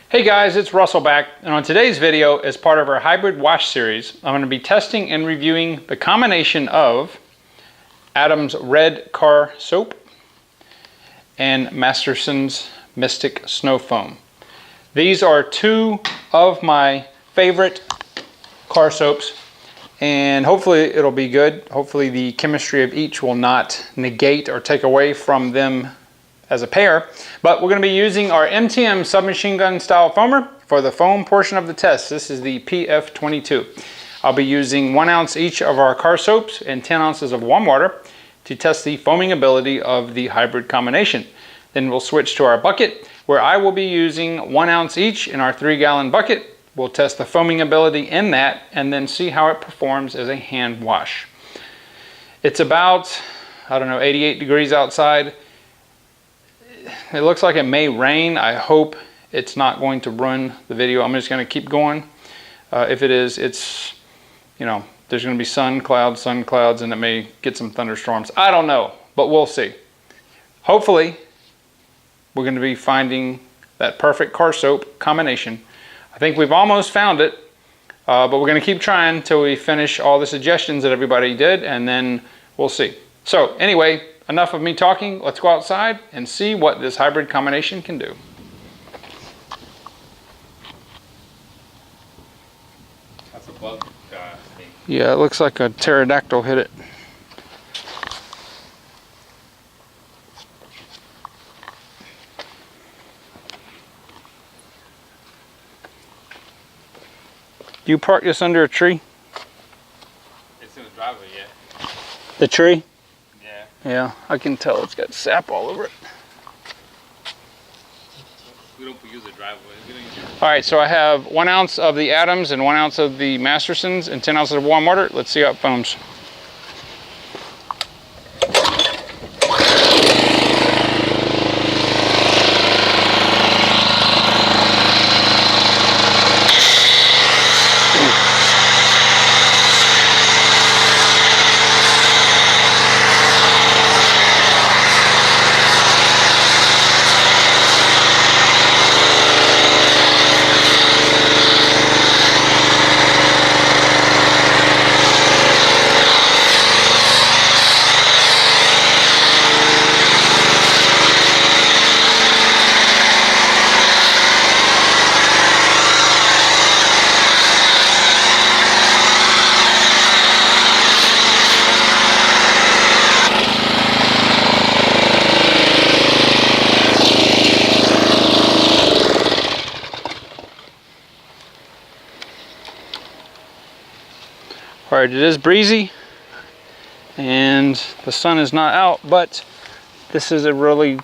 Hey guys, it's Russell back, and on today's video, as part of our hybrid wash series, I'm going to be testing and reviewing the combination of Adam's Red Car Soap and Mastersons Mystic Snow Foam. These are two of my favorite car soaps, and hopefully it'll be good. Hopefully the chemistry of each will not negate or take away from them as a pair, but we're going to be using our MTM submachine gun style foamer for the foam portion of the test. This is the PF22. I'll be using 1 ounce each of our car soaps and 10 ounces of warm water to test the foaming ability of the hybrid combination. Then we'll switch to our bucket, where I will be using 1 ounce each in our 3-gallon bucket. We'll test the foaming ability in that and then see how it performs as a hand wash. It's about, 88 degrees outside. It looks like it may rain. I hope it's not going to ruin the video. I'm just going to keep going. If it is, it's, there's going to be sun clouds, and it may get some thunderstorms. I don't know, but we'll see. Hopefully, we're going to be finding that perfect car soap combination. I think we've almost found it, but we're going to keep trying until we finish all the suggestions that everybody did, and then we'll see. So anyway, enough of me talking. Let's go outside and see what this hybrid combination can do. That's a bug thing. Yeah, it looks like a pterodactyl hit it. You park this under a tree? It's in the driveway, yeah. The tree? Yeah. Yeah, I can tell it's got sap all over it. We don't use the driveway. All right, so I have 1 ounce of the Adams and 1 ounce of the Mastersons and 10 ounces of warm water. Let's see how it foams. All right, it is breezy and the sun is not out, but this is a really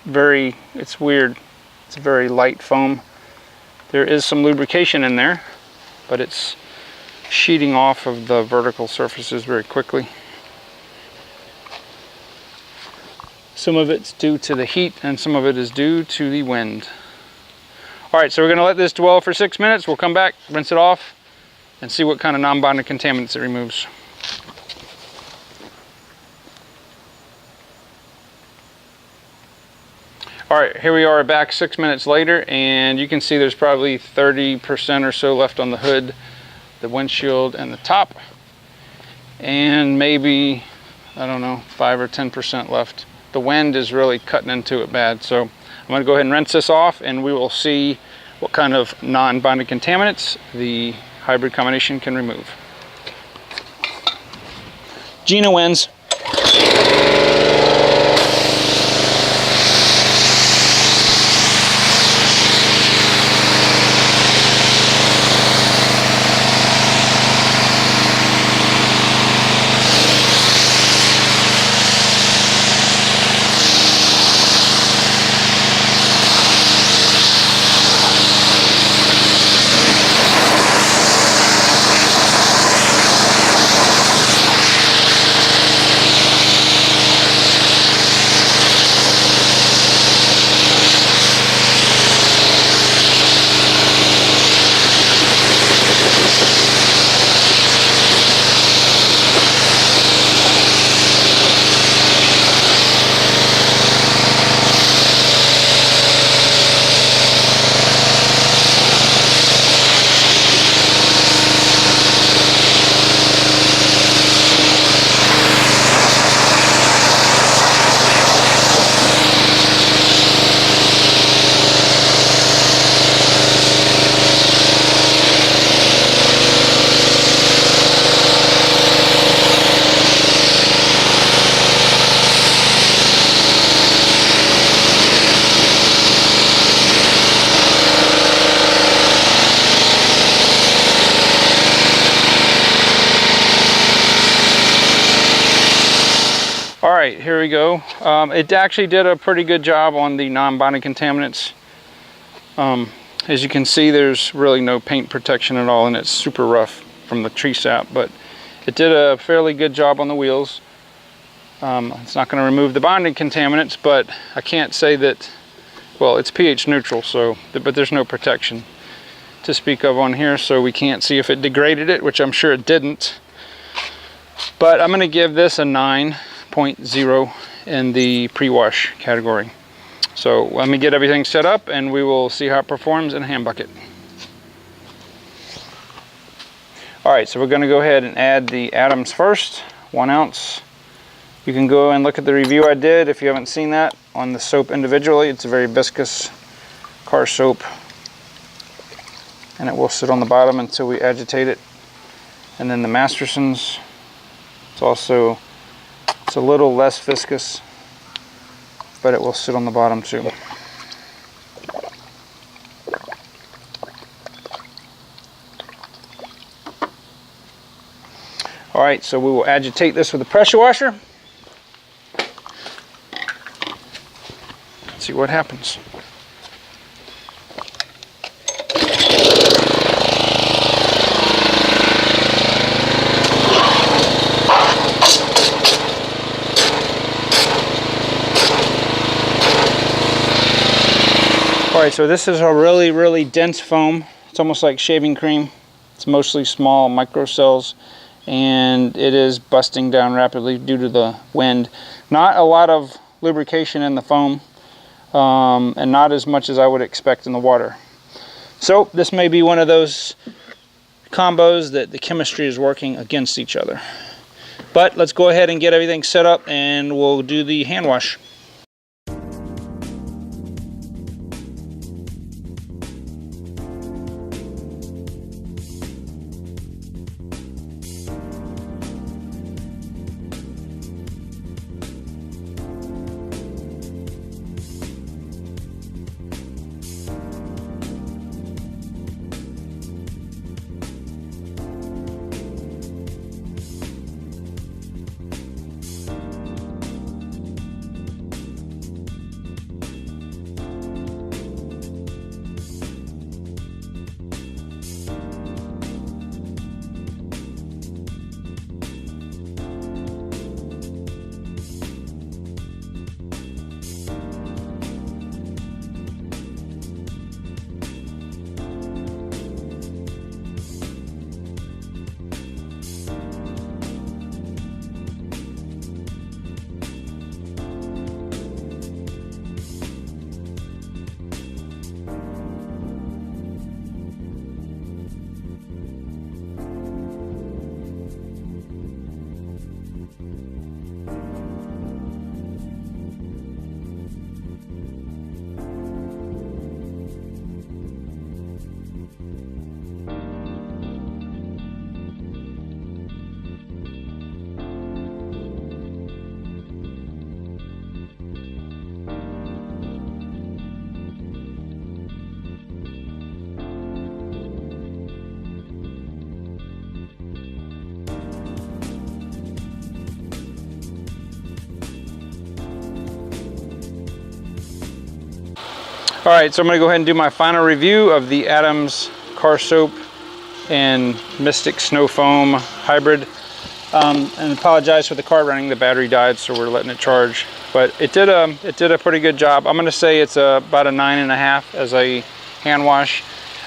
it's weird. It's a very light foam. There is some lubrication in there, but it's sheeting off of the vertical surfaces very quickly. Some of it's due to the heat and some of it is due to the wind. All right, so we're gonna let this dwell for 6 minutes. We'll come back, rinse it off, and see what kind of non-bonding contaminants it removes. All right, here we are back 6 minutes later, and you can see there's probably 30% or so left on the hood, the windshield, and the top, and maybe, 5 or 10% left. The wind is really cutting into it bad, so I'm gonna go ahead and rinse this off, and we will see what kind of non-bonding contaminants the hybrid combination can remove. Gina wins. right, here we go. It actually did a pretty good job on the non-bonding contaminants. As you can see, there's really no paint protection at all, and it's super rough from the tree sap, but it did a fairly good job on the wheels. It's not going to remove the bonding contaminants, but I can't say that, well, it's pH neutral, so, but there's no protection to speak of on here, so we can't see if it degraded it, which I'm sure it didn't. But I'm going to give this a 9.0 in the pre-wash category. So let me get everything set up and we will see how it performs in a hand bucket. Alright, so we're going to go ahead and add the Adams first, 1 ounce. You can go and look at the review I did if you haven't seen that on the soap individually. It's a very viscous car soap, and it will sit on the bottom until we agitate it. And then the Mastersons, it's a little less viscous, but it will sit on the bottom too. Alright, so we will agitate this with a pressure washer. Let's see what happens. Alright, so this is a really, really dense foam. It's almost like shaving cream. It's mostly small microcells, and it is busting down rapidly due to the wind. Not a lot of lubrication in the foam, and not as much as I would expect in the water. So this may be one of those combos that the chemistry is working against each other. But let's go ahead and get everything set up and we'll do the hand wash. Alright, so I'm going to go ahead and do my final review of the Adams Car Soap and Mystic Snow Foam Hybrid. And apologize for the car running, the battery died, so we're letting it charge. But it did a pretty good job. I'm going to say it's about a 9.5 as a hand wash.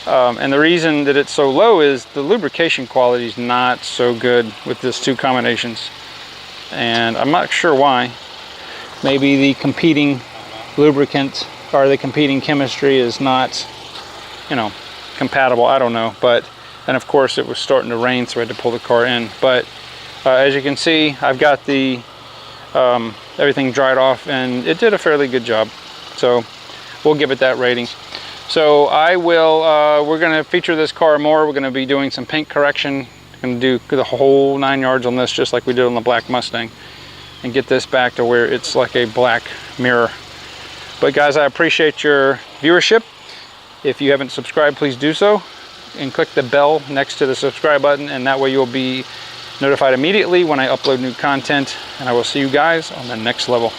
And the reason that it's so low is the lubrication quality is not so good with these two combinations. And I'm not sure why. Maybe the competing lubricant or the competing chemistry is not, you know, compatible. I don't know. But, and of course it was starting to rain, so I had to pull the car in. But as you can see, I've got the everything dried off, and it did a fairly good job. So we'll give it that rating. So I will, we're going to feature this car more. We're going to be doing some paint correction. Going to do the whole 9 yards on this, just like we did on the black Mustang, and get this back to where it's like a black mirror. But guys, I appreciate your viewership. If you haven't subscribed, please do so, and click the bell next to the subscribe button, and that way you'll be notified immediately when I upload new content, and I will see you guys on the next level.